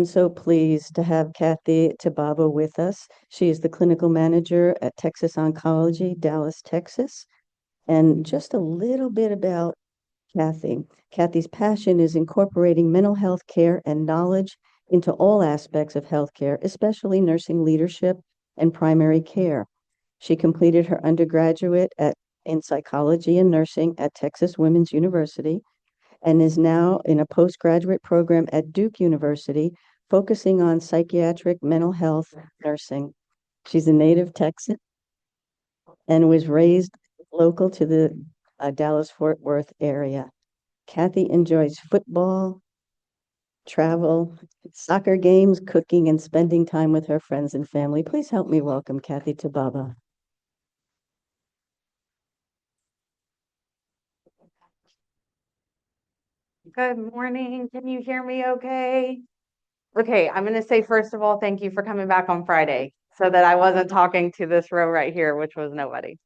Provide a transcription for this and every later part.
I'm so pleased to have Kathy Tbaba with us. She is the clinical manager at Texas Oncology, Dallas, Texas. And just a little bit about Kathy. Kathy's passion is incorporating mental health care and knowledge into all aspects of healthcare, especially nursing leadership and primary care. She completed her undergraduate in psychology and nursing at Texas Women's University and is now in a postgraduate program at Duke University, focusing on psychiatric mental health nursing. She's a native Texan and was raised local to the Dallas-Fort Worth area. Kathy enjoys football, travel, soccer games, cooking, and spending time with her friends and family. Please help me welcome Kathy Tbaba. Good morning. Can you hear me okay? Okay, I'm going to say, first of all, thank you for coming back on Friday so that I wasn't talking to this row right here, which was nobody.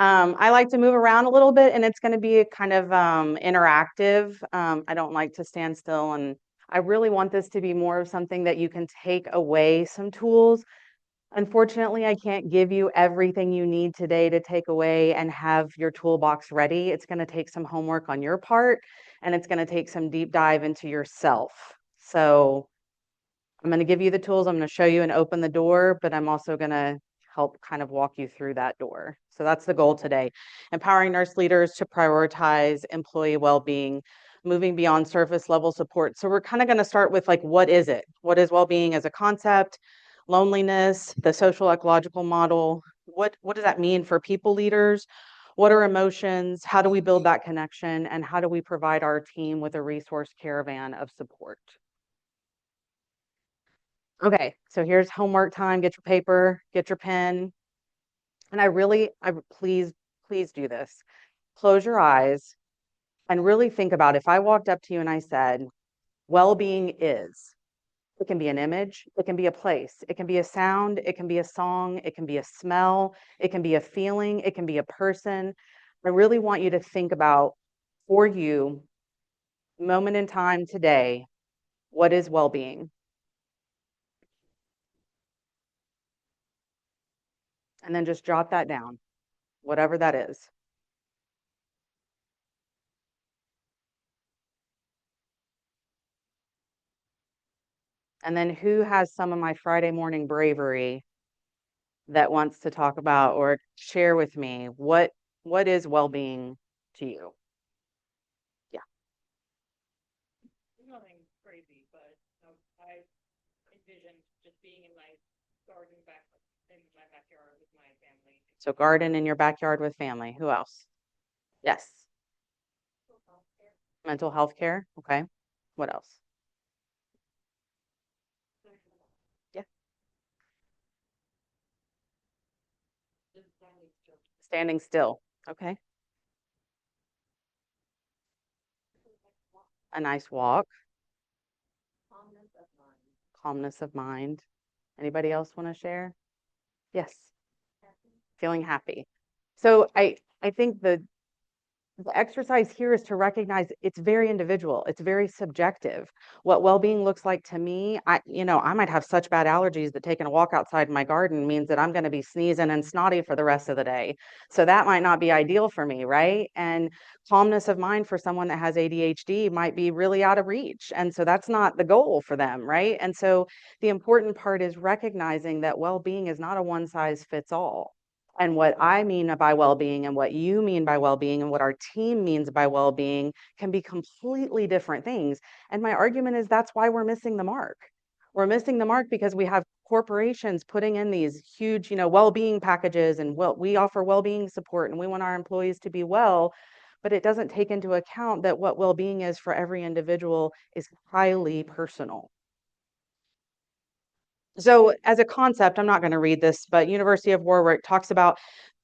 I like to move around a little bit and it's going to be a kind of interactive. I don't like to stand still, and I really want this to be more of something that you can take away some tools. Unfortunately, I can't give you everything you need today to take away and have your toolbox ready. It's going to take some homework on your part, and it's going to take some deep dive into yourself. So I'm going to give you the tools. I'm going to show you and open the door, but I'm also going to help kind of walk you through that door. So that's the goal today. Empowering nurse leaders to prioritize employee well-being, moving beyond surface level support. So we're kind of going to start with, like, what is it? What is well-being as a concept? Loneliness, the social ecological model. What does that mean for people leaders? What are emotions? How do we build that connection? And how do we provide our team with a resource caravan of support? Okay, so here's homework time. Get your paper, get your pen. And please do this. Close your eyes and really think about, if I walked up to you and I said, well-being is, it can be an image, it can be a place, it can be a sound, it can be a song, it can be a smell, it can be a feeling, it can be a person. I really want you to think about, for you, moment in time today, what is well-being? And then just jot that down, whatever that is. And then who has some of my Friday morning bravery that wants to talk about or share with me what is well-being to you? Yeah. Nothing crazy, but I envisioned just being in my garden back in my backyard with my family. So garden in your backyard with family. Who else? Yes. Mental health care. Okay. What else? Yeah. Standing still. Okay. A nice walk. Calmness of mind. Anybody else want to share? Yes. Feeling happy. So I think the exercise here is to recognize it's very individual. It's very subjective. What well-being looks like to me, I might have such bad allergies that taking a walk outside my garden means that I'm going to be sneezing and snotty for the rest of the day. So that might not be ideal for me, right? And calmness of mind for someone that has ADHD might be really out of reach. And so that's not the goal for them, right? And so the important part is recognizing that well-being is not a one size fits all. And what I mean by well-being and what you mean by well-being and what our team means by well-being can be completely different things. And my argument is that's why we're missing the mark. We're missing the mark because we have corporations putting in these huge, well-being packages, and we offer well-being support and we want our employees to be well, but it doesn't take into account that what well-being is for every individual is highly personal. So as a concept, I'm not going to read this, but University of Warwick talks about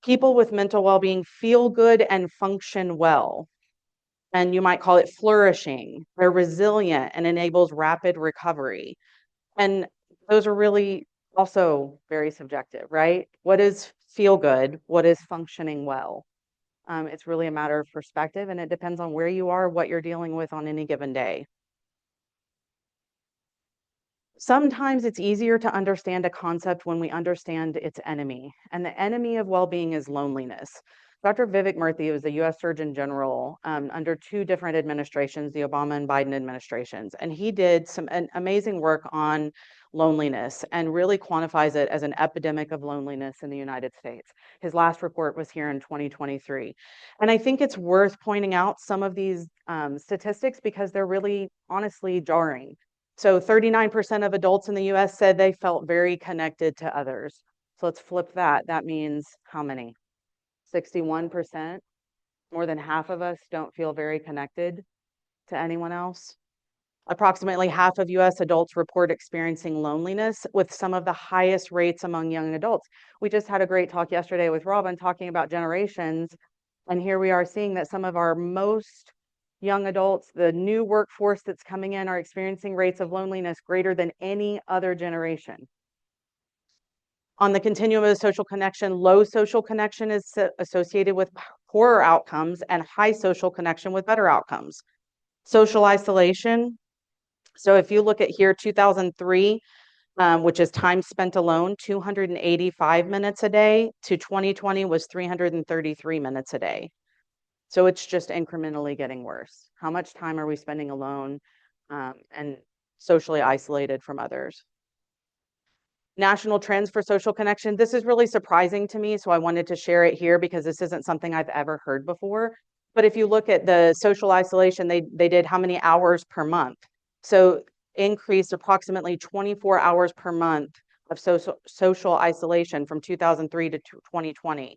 people with mental well-being feel good and function well. And you might call it flourishing. They're resilient and enables rapid recovery. And those are really also very subjective, right? What is feel good? What is functioning well? It's really a matter of perspective, and it depends on where you are, what you're dealing with on any given day. Sometimes it's easier to understand a concept when we understand its enemy, and the enemy of well-being is loneliness. Dr. Vivek Murthy was the US Surgeon General under two different administrations, the Obama and Biden administrations, and he did some amazing work on loneliness and really quantifies it as an epidemic of loneliness in the United States. His last report was here in 2023. And I think it's worth pointing out some of these statistics because they're really honestly jarring. So 39% of adults in the US said they felt very connected to others. So let's flip that. That means how many? 61%. More than half of us don't feel very connected to anyone else. Approximately half of US adults report experiencing loneliness, with some of the highest rates among young adults. We just had a great talk yesterday with Robin talking about generations. And here we are seeing that some of our most young adults, the new workforce that's coming in, are experiencing rates of loneliness greater than any other generation. On the continuum of social connection, low social connection is associated with poorer outcomes and high social connection with better outcomes. Social isolation. So if you look at here, 2003, which is time spent alone, 285 minutes a day, to 2020 was 333 minutes a day. So it's just incrementally getting worse. How much time are we spending alone and socially isolated from others? National trends for social connection. This is really surprising to me, so I wanted to share it here because this isn't something I've ever heard before. But if you look at the social isolation, they did how many hours per month? So increased approximately 24 hours per month of social isolation from 2003 to 2020.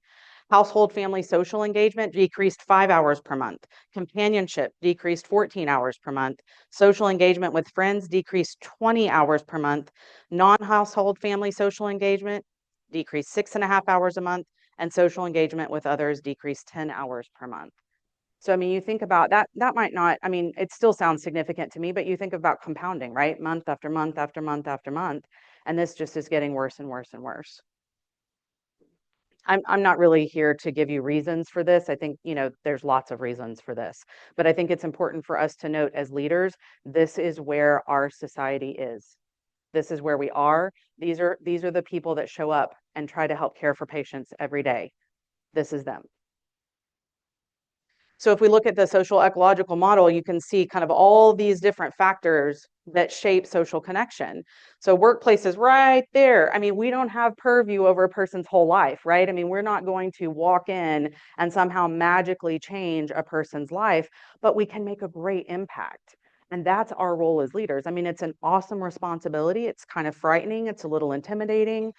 Household family social engagement decreased 5 hours per month. Companionship decreased 14 hours per month. Social engagement with friends decreased 20 hours per month. Non-household family social engagement decreased 6.5 hours a month, and social engagement with others decreased 10 hours per month. So, I mean, you think about that, that might not, I mean, it still sounds significant to me, but you think about compounding, right? Month after month after month after month. And this just is getting worse and worse and worse. I'm not really here to give you reasons for this. I think, there's lots of reasons for this, but I think it's important for us to note as leaders, this is where our society is. This is where we are. These are the people that show up and try to help care for patients every day. This is them. So if we look at the social ecological model, you can see kind of all these different factors that shape social connection. So workplace is right there. I mean, we don't have purview over a person's whole life, right? I mean, we're not going to walk in and somehow magically change a person's life, but we can make a great impact. And that's our role as leaders. I mean, it's an awesome responsibility. It's kind of frightening. It's a little intimidating.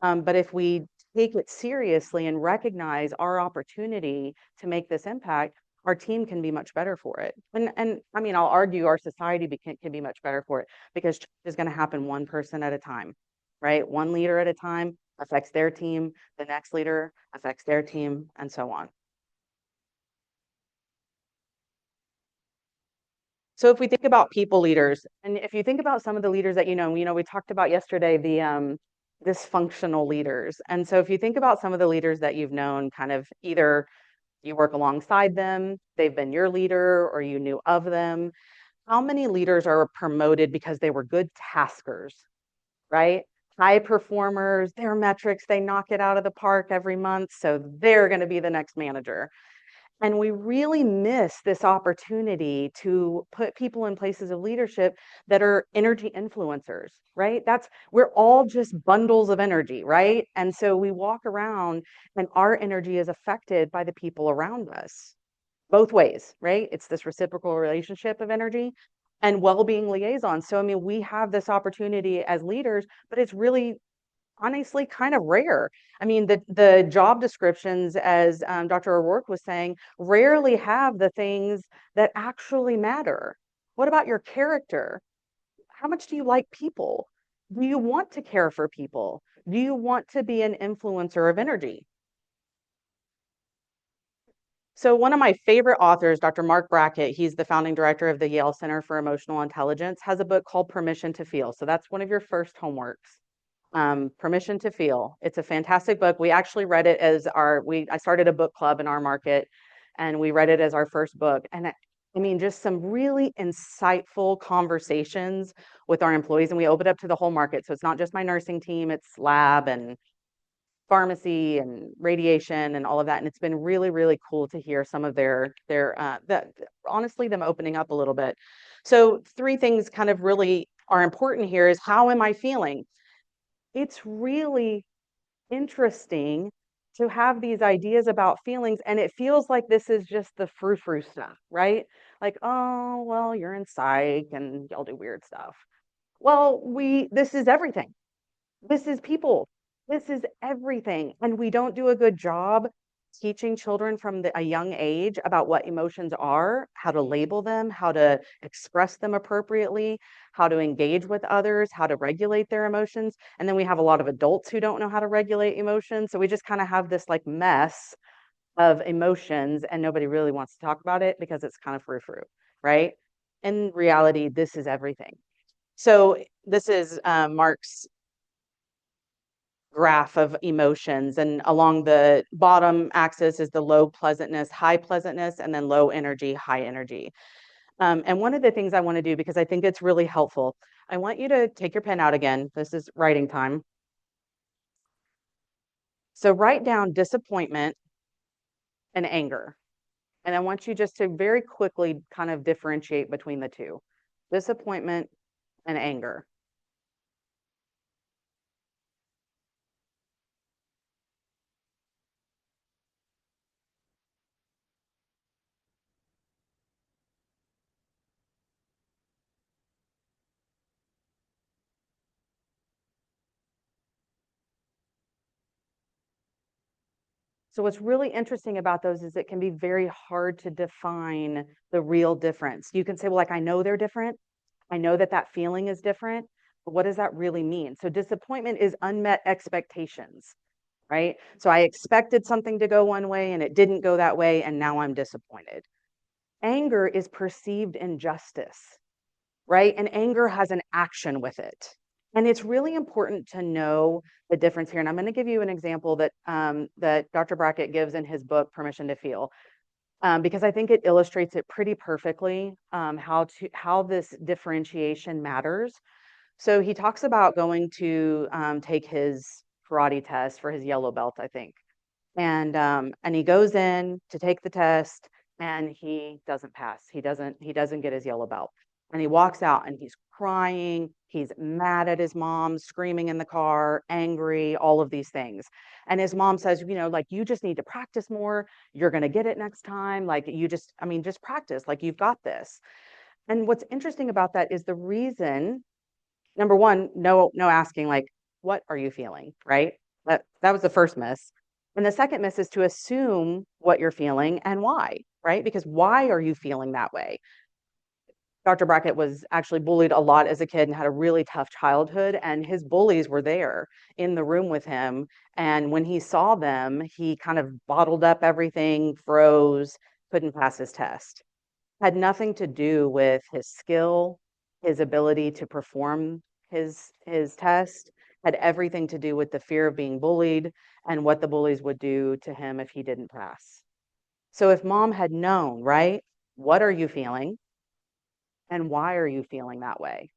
But if we take it seriously and recognize our opportunity to make this impact, our team can be much better for it. And I mean, I'll argue our society can be much better for it because change is going to happen one person at a time, right? One leader at a time affects their team, the next leader affects their team, and so on. So if we think about people leaders, and if you think about some of the leaders that we talked about yesterday, the dysfunctional leaders. And so if you think about some of the leaders that you've known, kind of either you work alongside them, they've been your leader, or you knew of them, how many leaders are promoted because they were good taskers, right? High performers, their metrics, they knock it out of the park every month, so they're going to be the next manager. And we really miss this opportunity to put people in places of leadership that are energy influencers, right? We're all just bundles of energy, right? And so we walk around and our energy is affected by the people around us, both ways, right? It's this reciprocal relationship of energy and well-being liaisons. So, I mean, we have this opportunity as leaders, but it's really honestly kind of rare. I mean, the job descriptions, as Dr. O'Rourke was saying, rarely have the things that actually matter. What about your character? How much do you like people? Do you want to care for people? Do you want to be an influencer of energy? So one of my favorite authors, Dr. Mark Brackett, he's the founding director of the Yale Center for Emotional Intelligence, has a book called Permission to Feel. So that's one of your first homeworks. Permission to Feel. It's a fantastic book. We actually read it as I started a book club in our market and we read it as our first book. And I mean, just some really insightful conversations with our employees, and we open up to the whole market. So it's not just my nursing team, it's lab and pharmacy and radiation and all of that. And it's been really, really cool to hear some of honestly, them opening up a little bit. So three things kind of really are important here is how am I feeling? It's really interesting to have these ideas about feelings, and it feels like this is just the frou-frou stuff, right? Like, oh, well, you're in psych and y'all do weird stuff. Well, this is everything. This is people. This is everything. And we don't do a good job teaching children from a young age about what emotions are, how to label them, how to express them appropriately, how to engage with others, how to regulate their emotions. And then we have a lot of adults who don't know how to regulate emotions. So we just kind of have this like mess of emotions, and nobody really wants to talk about it because it's kind of frou-frou, right? In reality, this is everything. So this is Mark's graph of emotions, and along the bottom axis is the low pleasantness, high pleasantness, and then low energy, high energy. And one of the things I want to do, because I think it's really helpful, I want you to take your pen out again. This is writing time. So write down disappointment and anger. And I want you just to very quickly kind of differentiate between the two. Disappointment and anger. So what's really interesting about those is it can be very hard to define the real difference. You can say, well, like, I know they're different. I know that that feeling is different, but what does that really mean? So disappointment is unmet expectations, right? So I expected something to go one way and it didn't go that way, and now I'm disappointed. Anger is perceived injustice, right? And anger has an action with it. And it's really important to know the difference here. And I'm going to give you an example that Dr. Brackett gives in his book, Permission to Feel, because I think it illustrates it pretty perfectly, how this differentiation matters. So he talks about going to take his karate test for his yellow belt, I think. And he goes in to take the test and he doesn't pass. He doesn't get his yellow belt. And he walks out and he's crying, he's mad at his mom, screaming in the car, angry, all of these things. And his mom says, like, you just need to practice more. You're going to get it next time. Like, just practice. Like, you've got this. And what's interesting about that is the reason, number one, no asking, like, what are you feeling, right? That was the first miss. And the second miss is to assume what you're feeling and why, right? Because why are you feeling that way? Dr. Brackett was actually bullied a lot as a kid and had a really tough childhood, and his bullies were there in the room with him. And when he saw them, he kind of bottled up everything, froze, couldn't pass his test. Had nothing to do with his skill, his ability to perform his test, had everything to do with the fear of being bullied and what the bullies would do to him if he didn't pass. So if mom had known, right? What are you feeling? And why are you feeling that way?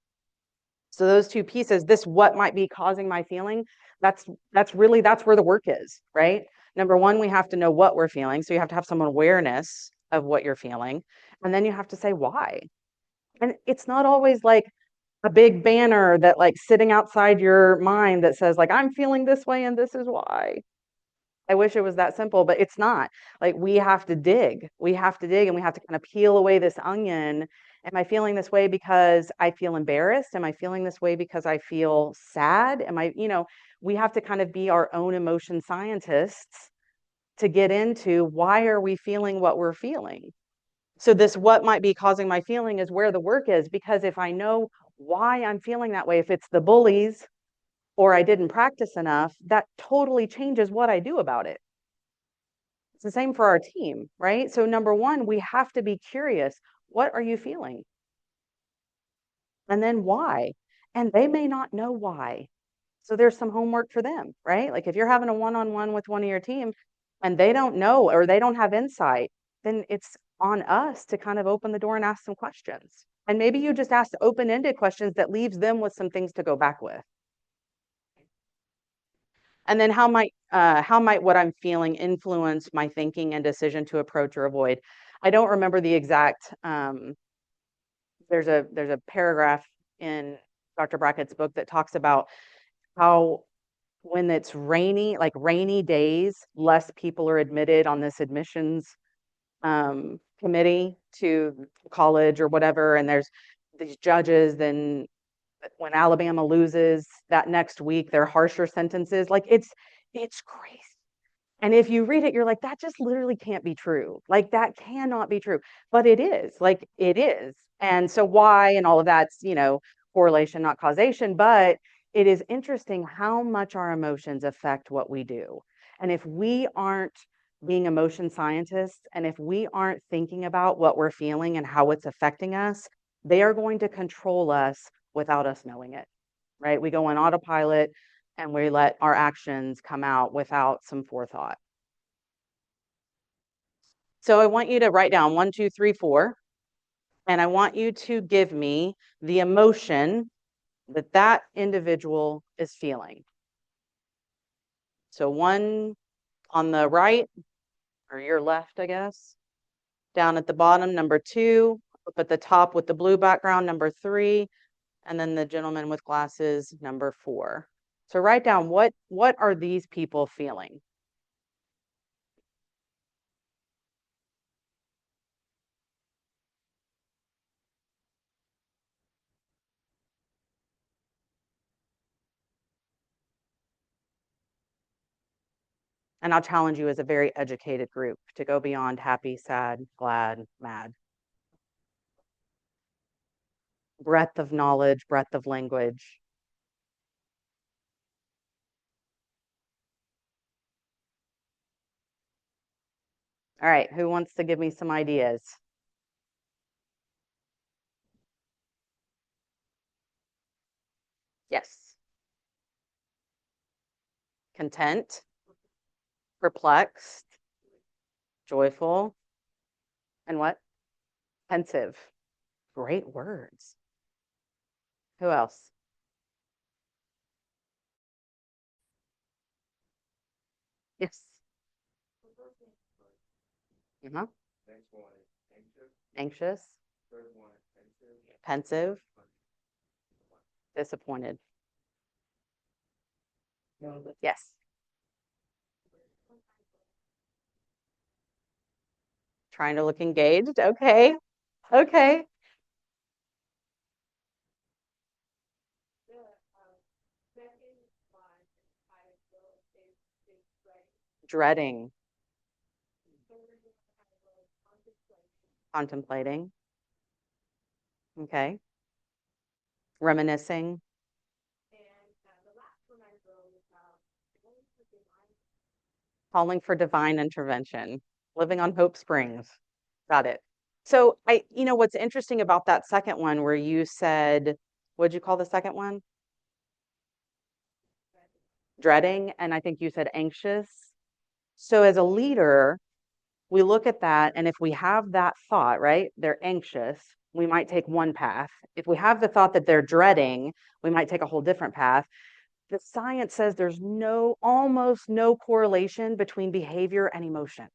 So those two pieces, this what might be causing my feeling, that's that's where the work is, right? Number one, we have to know what we're feeling. So you have to have some awareness of what you're feeling. And then you have to say why. And it's not always like a big banner that like sitting outside your mind that says like I'm feeling this way and this is why. I wish it was that simple, but it's not. Like we have to dig. We have to dig and we have to kind of peel away this onion. Am I feeling this way because I feel embarrassed? Am I feeling this way because I feel sad? We have to kind of be our own emotion scientists to get into why are we feeling what we're feeling? So this what might be causing my feeling is where the work is, because if I know why I'm feeling that way, if it's the bullies or I didn't practice enough, that totally changes what I do about it. It's the same for our team, right? So number one, we have to be curious. What are you feeling? And then why? And they may not know why. So there's some homework for them, right? Like if you're having a one-on-one with one of your team and they don't know or they don't have insight, then on us to kind of open the door and ask some questions. And maybe you just ask open-ended questions that leaves them with some things to go back with. And then how might what I'm feeling influence my thinking and decision to approach or avoid? I don't remember the exact, there's a paragraph in Dr. Brackett's book that talks about how when it's rainy, like rainy days, less people are admitted on this admissions committee to college or whatever. And there's these judges, then when Alabama loses that next week, they're harsher sentences. Like it's crazy. And if you read it, you're like, that just literally can't be true. Like that cannot be true. But it is. Like it is. And so why and all of that's, correlation, not causation. But it is interesting how much our emotions affect what we do. And if we aren't being emotion scientists, and if we aren't thinking about what we're feeling and how it's affecting us, they are going to control us without us knowing it, right? We go on autopilot and we let our actions come out without some forethought. So I want you to write down 1, 2, 3, 4, and I want you to give me the emotion that that individual is feeling. So 1 on the right, or your left, I guess. Down at the bottom, number 2. Up at the top with the blue background, number 3. And then the gentleman with glasses, number 4. So write down what are these people feeling? And I'll challenge you as a very educated group to go beyond happy, sad, glad, mad. Breadth of knowledge, breadth of language. All right, who wants to give me some ideas? Yes. Content, perplexed, joyful, and what? Pensive. Great words. Who else? Yes. Uh-huh. Anxious, pensive, disappointed. Yes. Trying to look engaged. Okay. Okay. Dreading, contemplating. Okay. Reminiscing. Calling for divine intervention. Living on Hope Springs. Got it. So what's interesting about that second one where you said, what'd you call the second one? Dreading, and I think you said anxious. So as a leader, we look at that, and if we have that thought, right, they're anxious, we might take one path. If we have the thought that they're dreading, we might take a whole different path. The science says there's almost no correlation between behavior and emotion.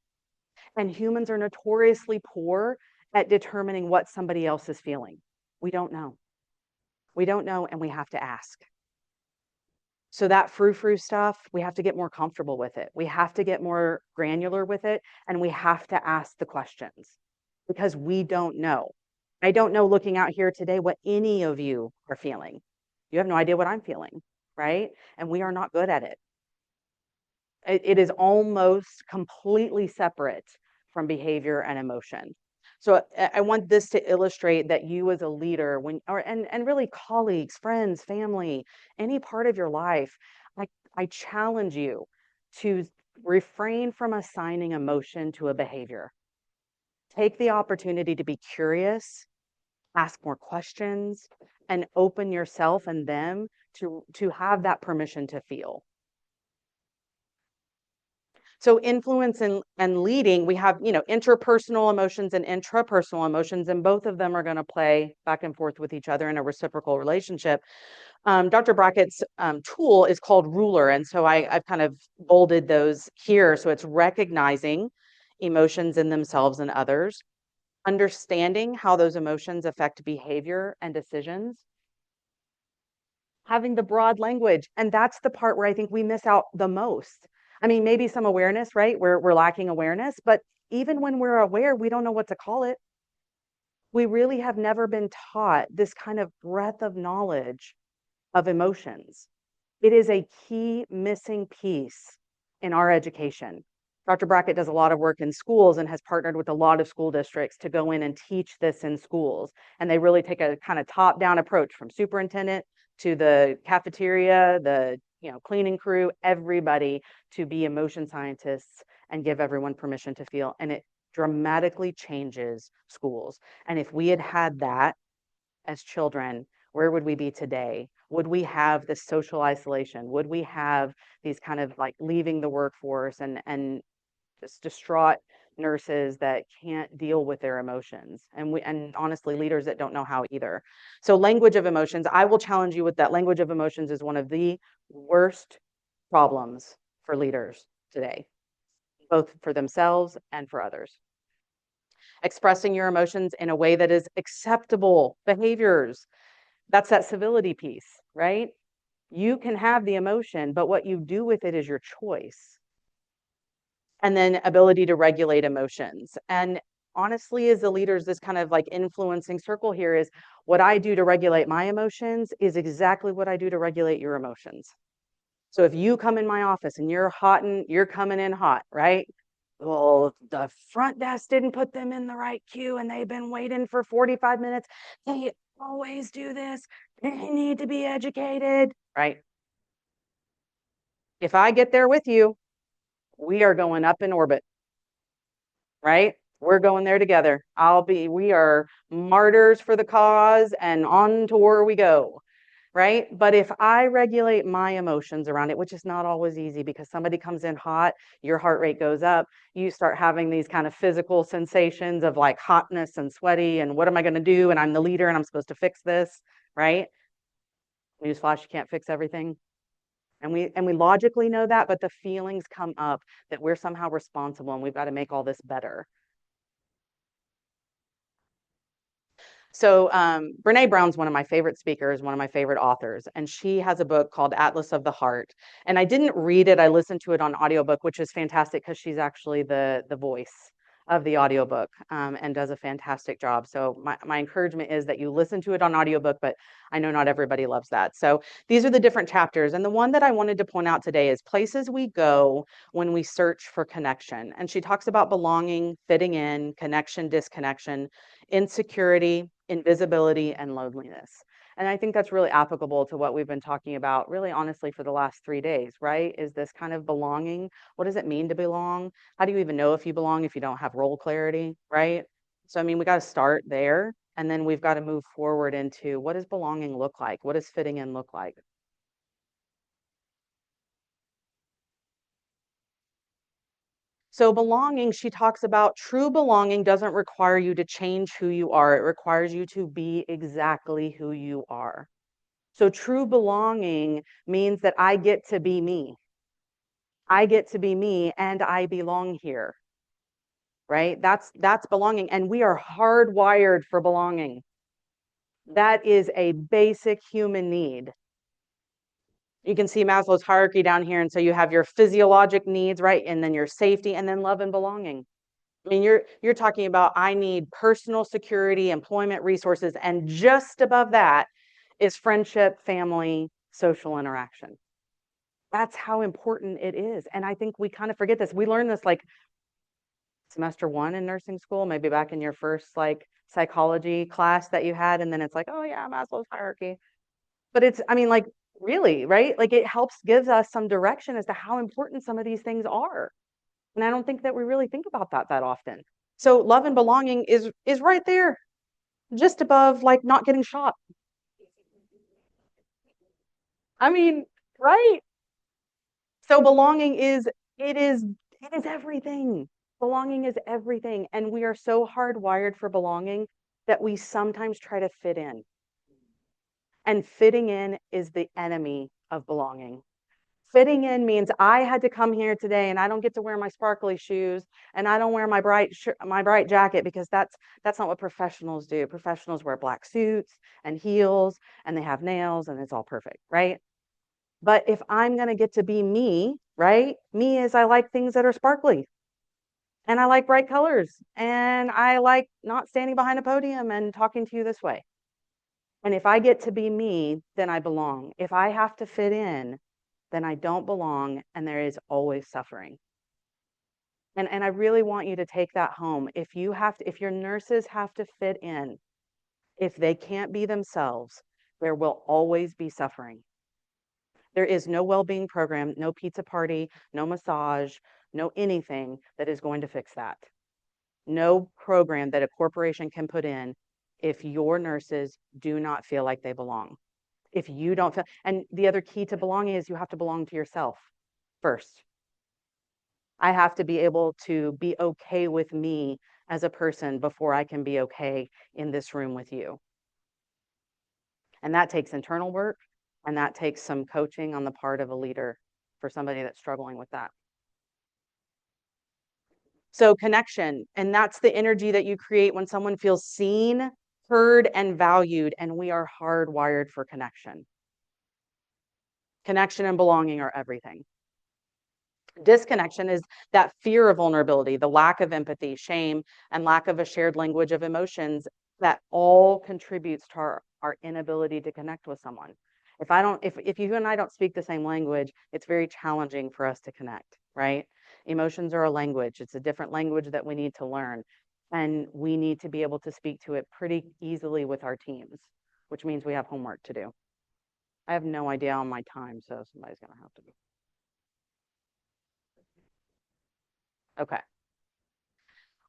And humans are notoriously poor at determining what somebody else is feeling. We don't know. We don't know, and we have to ask. So that frou-frou stuff, we have to get more comfortable with it. We have to get more granular with it, and we have to ask the questions because we don't know. I don't know looking out here today what any of you are feeling. You have no idea what I'm feeling, right? And we are not good at it. It is almost completely separate from behavior and emotion. So I want this to illustrate that you as a leader, and really colleagues, friends, family, any part of your life, I challenge you to refrain from assigning emotion to a behavior. Take the opportunity to be curious, ask more questions, and open yourself and them to have that permission to feel. So influence and leading, we have, interpersonal emotions and intrapersonal emotions, and both of them are going to play back and forth with each other in a reciprocal relationship. Dr. Brackett's tool is called ruler. And so I've kind of bolded those here. So it's recognizing emotions in themselves and others, understanding how those emotions affect behavior and decisions, having the broad language. And that's the part where I think we miss out the most. I mean, maybe some awareness, right? We're lacking awareness, but even when we're aware, we don't know what to call it. We really have never been taught this kind of breadth of knowledge of emotions. It is a key missing piece in our education. Dr. Brackett does a lot of work in schools and has partnered with a lot of school districts to go in and teach this in schools. And they really take a kind of top-down approach from superintendent to the cafeteria, the cleaning crew, everybody to be emotion scientists and give everyone permission to feel. And it dramatically changes schools. And if we had had that as children, where would we be today? Would we have this social isolation? Would we have these kind of like leaving the workforce and just distraught nurses that can't deal with their emotions, and honestly leaders that don't know how either? So language of emotions, I will challenge you with that. Language of emotions is one of the worst problems for leaders today, both for themselves and for others. Expressing your emotions in a way that is acceptable behaviors. That's that civility piece, right? You can have the emotion, but what you do with it is your choice. And then ability to regulate emotions. And honestly, as the leaders, this kind of like influencing circle here is what I do to regulate my emotions is exactly what I do to regulate your emotions. So if you come in my office and you're hot and you're coming in hot, right? Well, the front desk didn't put them in the right queue and they've been waiting for 45 minutes. They always do this. They need to be educated, right? If I get there with you, we are going up in orbit, right? We're going there together. We are martyrs for the cause and on to where we go, right? But if I regulate my emotions around it, which is not always easy because somebody comes in hot, your heart rate goes up, you start having these kind of physical sensations of like hotness and sweaty and what am I going to do? And I'm the leader and I'm supposed to fix this, right? Newsflash, you can't fix everything. And we logically know that, but the feelings come up that we're somehow responsible and we've got to make all this better. So Brene Brown's one of my favorite speakers, one of my favorite authors, and she has a book called Atlas of the Heart. And I didn't read it, I listened to it on audiobook, which is fantastic because she's actually the voice of the audiobook and does a fantastic job. So my encouragement is that you listen to it on audiobook, but I know not everybody loves that. So these are the different chapters. And the one that I wanted to point out today is places we go when we search for connection. And she talks about belonging, fitting in, connection, disconnection, insecurity, invisibility, and loneliness. And I think that's really applicable to what we've been talking about, really honestly, for the last 3 days, right? Is this kind of belonging? What does it mean to belong? How do you even know if you belong if you don't have role clarity, right? So, I mean, we got to start there. And then we've got to move forward into what does belonging look like? What does fitting in look like? So belonging, she talks about true belonging doesn't require you to change who you are. It requires you to be exactly who you are. So true belonging means that I get to be me. I get to be me and I belong here. Right? That's belonging. And we are hardwired for belonging. That is a basic human need. You can see Maslow's hierarchy down here. And so you have your physiologic needs, right? And then your safety and then love and belonging. I mean, you're talking about I need personal security, employment resources, and just above that is friendship, family, social interaction. That's how important it is. And I think we kind of forget this. We learned this like semester 1 in nursing school, maybe back in your first like psychology class that you had, and then it's like, oh yeah, Maslow's hierarchy. But it's, I mean, like really, right? Like it helps gives us some direction as to how important some of these things are. And I don't think that we really think about that often. So love and belonging is right there, just above like not getting shot. I mean, right? So belonging is it is It is everything. Belonging is everything. And we are so hardwired for belonging that we sometimes try to fit in. And fitting in is the enemy of belonging. Fitting in means I had to come here today and I don't get to wear my sparkly shoes and I don't wear my bright jacket because that's not what professionals do. Professionals wear black suits and heels and they have nails and it's all perfect, right? But if I'm going to get to be me, right? Me is I like things that are sparkly and I like bright colors and I like not standing behind a podium and talking to you this way. And if I get to be me, then I belong. If I have to fit in, then I don't belong and there is always suffering. And I really want you to take that home. If your nurses have to fit in, if they can't be themselves, there will always be suffering. There is no well-being program, no pizza party, no massage, no anything that is going to fix that. No program that a corporation can put in if your nurses do not feel like they belong. If you don't feel, and the other key to belonging is you have to belong to yourself first. I have to be able to be okay with me as a person before I can be okay in this room with you. And that takes internal work and that takes some coaching on the part of a leader for somebody that's struggling with that. So connection, and that's the energy that you create when someone feels seen, heard, and valued, and we are hardwired for connection. Connection and belonging are everything. Disconnection is that fear of vulnerability, the lack of empathy, shame, and lack of a shared language of emotions that all contributes to our inability to connect with someone. If you and I don't speak the same language, it's very challenging for us to connect, right? Emotions are a language. It's a different language that we need to learn. And we need to be able to speak to it pretty easily with our teams, which means we have homework to do. I have no idea on my time, so somebody's going to have to be. Okay.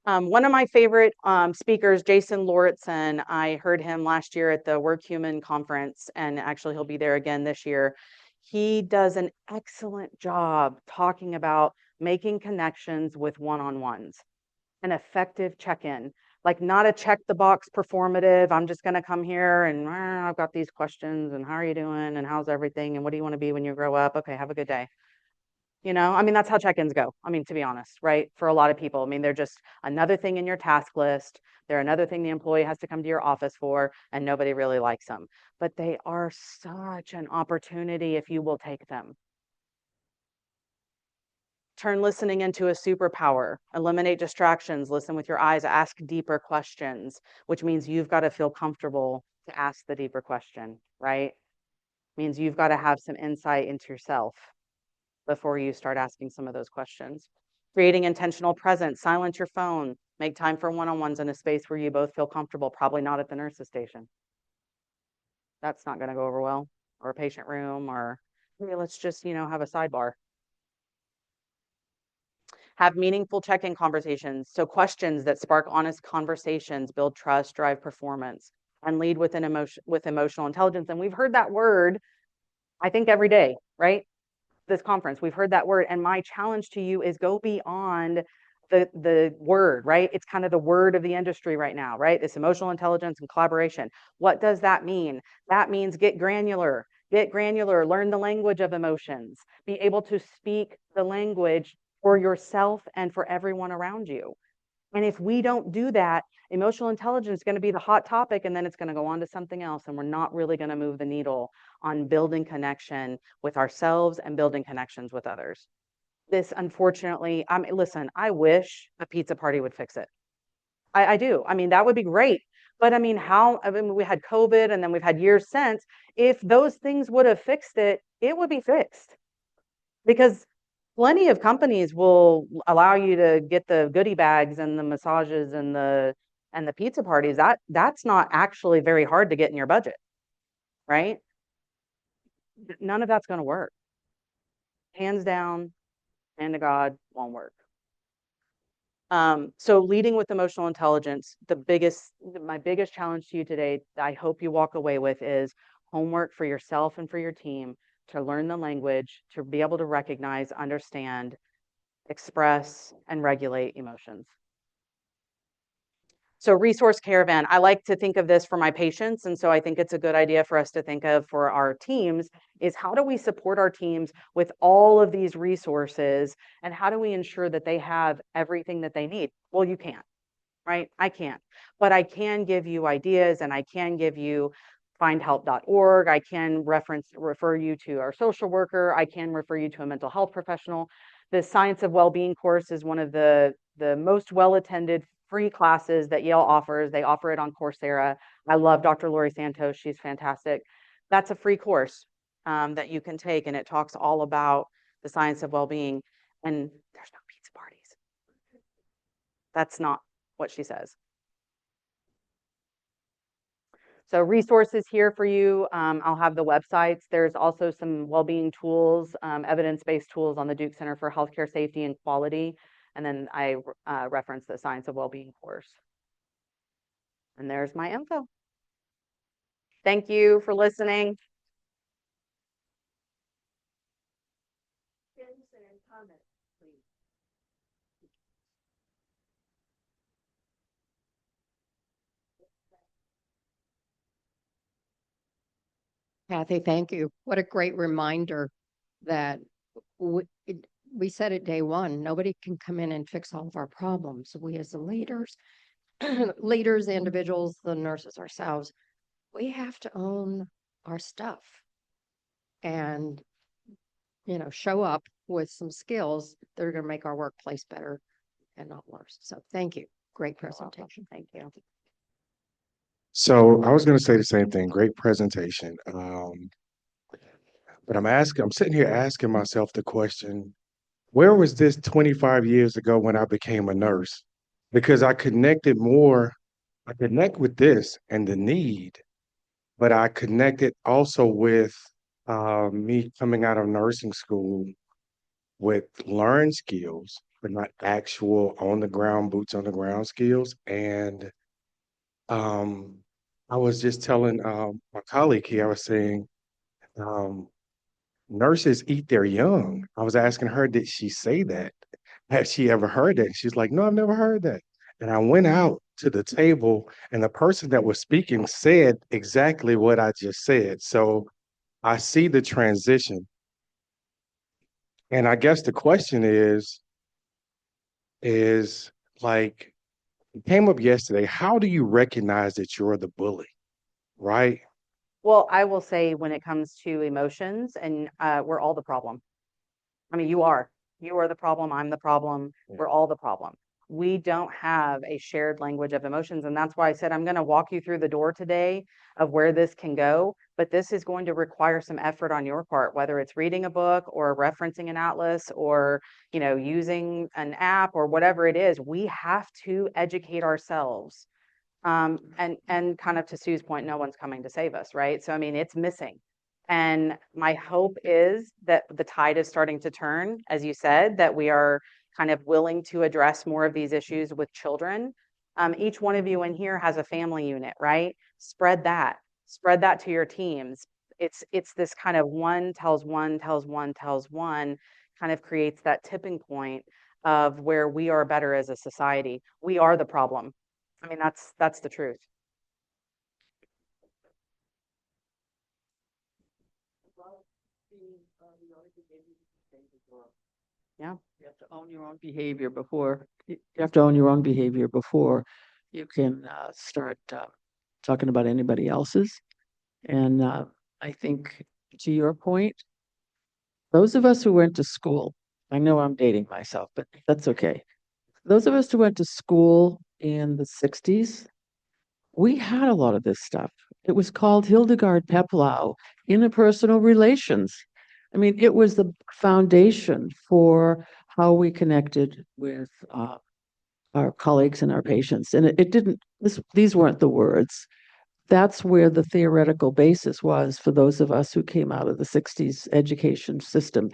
One of my favorite speakers, Jason Lauritsen, I heard him last year at the Work Human conference, and actually he'll be there again this year. He does an excellent job talking about making connections with one-on-ones, an effective check-in, like not a check the box performative. I'm just going to come here and I've got these questions and how are you doing and how's everything and what do you want to be when you grow up? Okay, have a good day. I mean, that's how check-ins go. I mean, to be honest, right? For a lot of people, I mean, they're just another thing in your task list. They're another thing the employee has to come to your office for, and nobody really likes them. But they are such an opportunity if you will take them. Turn listening into a superpower. Eliminate distractions. Listen with your eyes. Ask deeper questions, which means you've got to feel comfortable to ask the deeper question, right? Means you've got to have some insight into yourself before you start asking some of those questions. Creating intentional presence, silence your phone, make time for one-on-ones in a space where you both feel comfortable, probably not at the nurse's station. That's not going to go over well, or a patient room, or hey, let's just, have a sidebar. Have meaningful check-in conversations. So questions that spark honest conversations, build trust, drive performance, and lead with emotional intelligence. And we've heard that word, I think, every day, right? This conference, we've heard that word, and my challenge to you is go beyond the word, right? It's kind of the word of the industry right now, right? This emotional intelligence and collaboration. What does that mean? That means get granular, learn the language of emotions, be able to speak the language for yourself and for everyone around you. And if we don't do that, emotional intelligence is going to be the hot topic, and then it's going to go on to something else. And we're not really going to move the needle on building connection with ourselves and building connections with others. This, unfortunately, listen, I wish a pizza party would fix it. I do. I mean, that would be great. But I mean, we had COVID and then we've had years since. If those things would have fixed it, it would be fixed. Because plenty of companies will allow you to get the goodie bags and the massages and the pizza parties. That's not actually very hard to get in your budget, right? None of that's going to work. Hands down, hand to God, won't work. So leading with emotional intelligence, my biggest challenge to you today, I hope you walk away with, is homework for yourself and for your team to learn the language, to be able to recognize, understand, express, and regulate emotions. So resource caravan, I like to think of this for my patients. And so I think it's a good idea for us to think of for our teams is how do we support our teams with all of these resources and how do we ensure that they have everything that they need? Well, you can't, right? I can't, but I can give you ideas and I can give you findhelp.org. I can refer you to our social worker. I can refer you to a mental health professional. The Science of Wellbeing course is one of the most well-attended free classes that Yale offers. They offer it on Coursera. I love Dr. Lori Santos. She's fantastic. That's a free course that you can take, and it talks all about the science of well-being. And there's no pizza parties. That's not what she says. So resources here for you. I'll have the websites. There's also some well-being tools, evidence-based tools on the Duke Center for Healthcare Safety and Quality. And then I reference the Science of Wellbeing course. And there's my info. Thank you for listening. Kathy, thank you. What a great reminder that we said it day one, nobody can come in and fix all of our problems. We as the leaders, leaders, the individuals, the nurses ourselves, we have to own our stuff and, show up with some skills that are going to make our workplace better and not worse. So thank you. Great presentation. Thank you. So I was going to say the same thing. Great presentation. But I'm sitting here asking myself the question, where was this 25 years ago when I became a nurse? Because I connect with this and the need, but I connected also with me coming out of nursing school with learned skills, but not actual on the ground, boots on the ground skills. And um, I was just telling my colleague here, I was saying, um, nurses eat their young. I was asking her, did she say that? Had she ever heard that? She's like, no, I've never heard that. And I went out to the table, and the person that was speaking said exactly what I just said. So I see the transition. And I guess the question is like, it came up yesterday. How do you recognize that you're the bully, right? Well, I will say when it comes to emotions, and we're all the problem. I mean, you are. You are the problem. I'm the problem. Yeah. We're all the problem. We don't have a shared language of emotions. And that's why I said I'm going to walk you through the door today of where this can go. But this is going to require some effort on your part, whether it's reading a book or referencing an atlas or, using an app or whatever it is. We have to educate ourselves. And kind of to Sue's point, no one's coming to save us, right? So, I mean, it's missing. And my hope is that the tide is starting to turn, as you said, that we are kind of willing to address more of these issues with children. Each one of you in here has a family unit, right? Spread that to your teams. It's this kind of one tells one, tells one, tells one, kind of creates that tipping point of where we are better as a society. We are the problem. I mean, that's the truth. Yeah. You have to own your own behavior before you have to own your own behavior before you can start talking about anybody else's. And I think to your point, those of us who went to school, I know I'm dating myself, but that's okay. Those of us who went to school in the 60s, we had a lot of this stuff. It was called Hildegard Peplau, interpersonal relations. I mean, it was the foundation for how we connected with our colleagues and our patients. And it didn't, these weren't the words. That's where the theoretical basis was for those of us who came out of the 60s education system.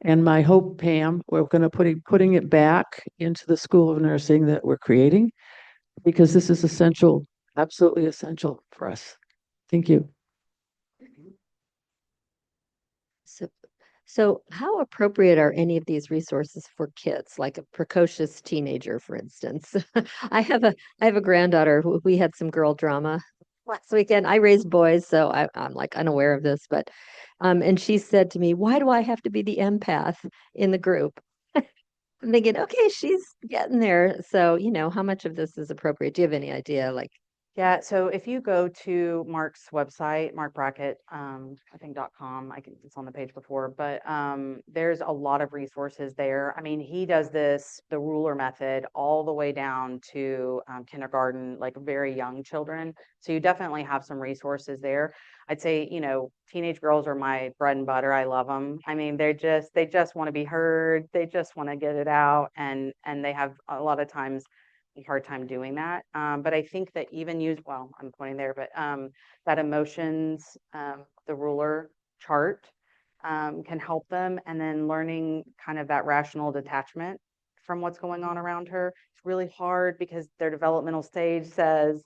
And my hope, Pam, we're going to putting it back into the School of Nursing that we're creating, because this is essential, absolutely essential for us. Thank you. So So how appropriate are any of these resources for kids, like a precocious teenager, for instance? I have a granddaughter who we had some girl drama last weekend. I raised boys, so I'm like unaware of this, but and she said to me, "Why do I have to be the empath in the group?" I'm thinking, okay, she's getting there. So, how much of this is appropriate? Do you have any idea? Like, Yeah, so if you go to Mark's website, Mark Brackett, I think .com, it's on the page before, but there's a lot of resources there. I mean, he does the ruler method all the way down to kindergarten, like very young children. So you definitely have some resources there. I'd say, teenage girls are my bread and butter. I love them. I mean, they just want to be heard. They just want to get it out, and they have a lot of times a hard time doing that. But I think that even I'm pointing there, but that emotions, the ruler chart can help them. And then learning kind of that rational detachment from what's going on around her. It's really hard because their developmental stage says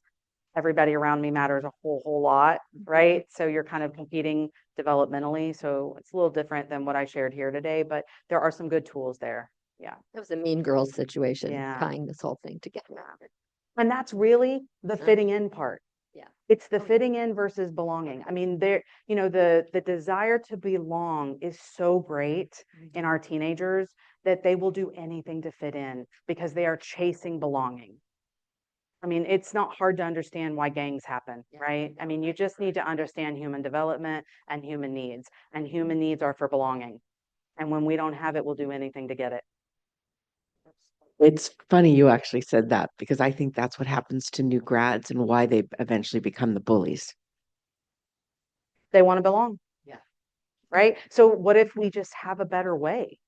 everybody around me matters a whole lot, right? So you're kind of competing developmentally. So it's a little different than what I shared here today, but there are some good tools there. Yeah. it was a mean girls situation, Yeah. tying this whole thing together. And that's really the fitting in part. Yeah. It's the fitting in versus belonging. I mean, the desire to belong is so great in our teenagers that they will do anything to fit in because they are chasing belonging. I mean, it's not hard to understand why gangs happen, right? I mean, you just need to understand human development and human needs. And human needs are for belonging. And when we don't have it, we'll do anything to get it. It's funny you actually said that because I think that's what happens to new grads and why they eventually become the bullies. They want to belong. Yeah. Right? So what if we just have a better way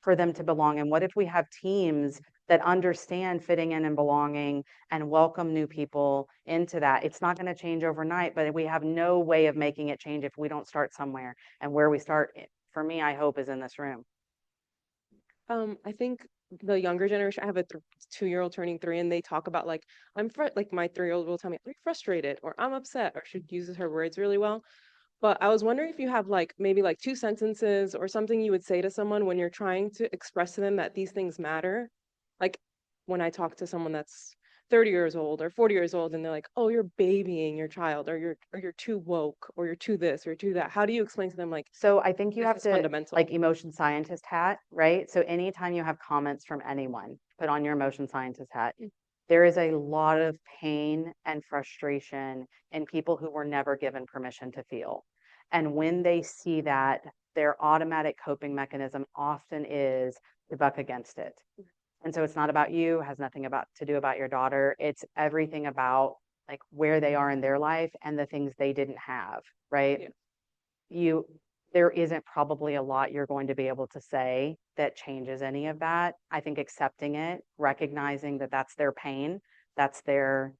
for them to belong? And what if we have teams that understand fitting in and belonging and welcome new people into that? It's not going to change overnight, but we have no way of making it change if we don't start somewhere. And where we start, for me, I hope, is in this room. I think the younger generation, I have a 2-year-old turning 3, and they talk about like, like my 3-year-old will tell me, I'm frustrated or I'm upset, or she uses her words really well. But I was wondering if you have like maybe like 2 sentences or something you would say to someone when you're trying to express to them that these things matter. Like when I talk to someone that's 30 years old or 40 years old and they're like, "Oh, you're babying your child, or you're too woke, or you're too this or too that." How do you explain to them like So I think you this have is to, fundamental? like, emotion scientist hat, right? So anytime you have comments from anyone, put on your emotion scientist hat. There is a lot of pain and frustration in people who were never given permission to feel. And when they see that, their automatic coping mechanism often is to buck against it. And so it's not about you, has nothing to do about your daughter. It's everything about like where they are in their life and the things they didn't have, right? Yeah. There isn't probably a lot you're going to be able to say that changes any of that. I think accepting it, recognizing that that's their pain, that's their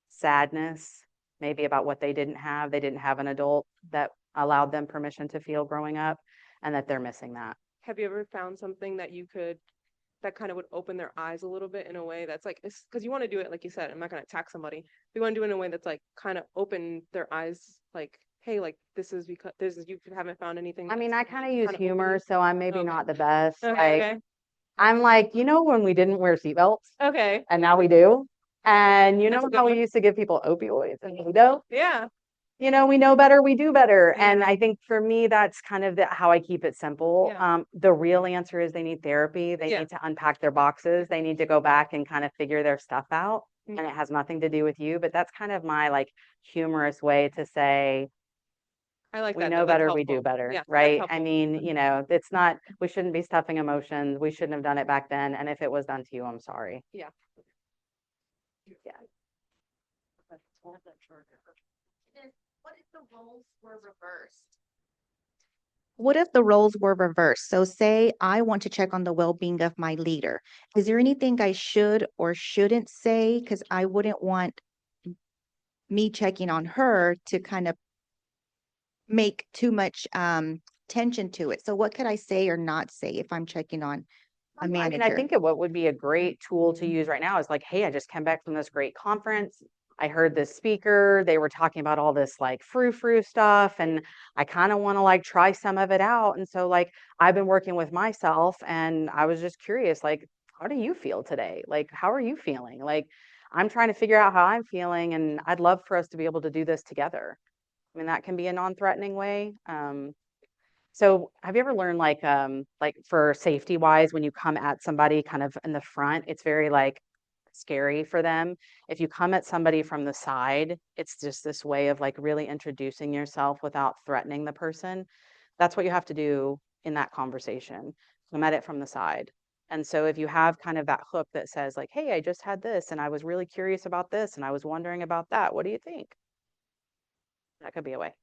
sadness, maybe about what they didn't have. They didn't have an adult that allowed them permission to feel growing up, and that they're missing that. Have you ever found something that kind of would open their eyes a little bit in a way that's like, because you want to do it, like you said, I'm not going to attack somebody. We want to do it in a way that's like kind of open their eyes, like, hey, like this is because you haven't found anything. I mean, I that's kind of use kinda humor, open. so I'm maybe Okay. not the best. Okay, Like, I'm like, when we didn't wear seatbelts okay. and now we do? And you That's know a good how we one. used to give people opioids and we don't? Yeah. We know better, we do better. Yeah. And I think for me, that's kind of how I keep it simple. Yeah. The real answer is they need therapy. They Yeah. need to unpack their boxes. They need to go back and kind of figure their stuff out. Mhm. And it has nothing to do with you, but that's kind of my like humorous way to say, I like we that know though. That's better, we do helpful. better, Yeah, that's right? I helpful. mean, it's not, we shouldn't be stuffing emotions. We shouldn't have done it back then. And if it was done to you, I'm sorry. Yeah. Yeah. What if the roles were reversed? What if the roles were reversed? So say I want to check on the well-being of my leader. Is there anything I should or shouldn't say? Because I wouldn't want me checking on her to kind of make too much tension to it. So what could I say or not say if I'm checking on a I mean, I manager? think what would be a great tool to use right now is like, hey, I just came back from this great conference. I heard this speaker, they were talking about all this like frou-frou stuff, and I kind of want to like try some of it out. And so like I've been working with myself, and I was just curious, like, how do you feel today? Like, how are you feeling? Like, I'm trying to figure out how I'm feeling, and I'd love for us to be able to do this together. I mean, that can be a non-threatening way. So have you ever learned like for safety wise, when you come at somebody kind of in the front, it's very like scary for them. If you come at somebody from the side, it's just this way of like really introducing yourself without threatening the person. That's what you have to do in that conversation. Come at it from the side. And so if you have kind of that hook that says like, hey, I just had this and I was really curious about this and I was wondering about that. What do you think? That could be a way.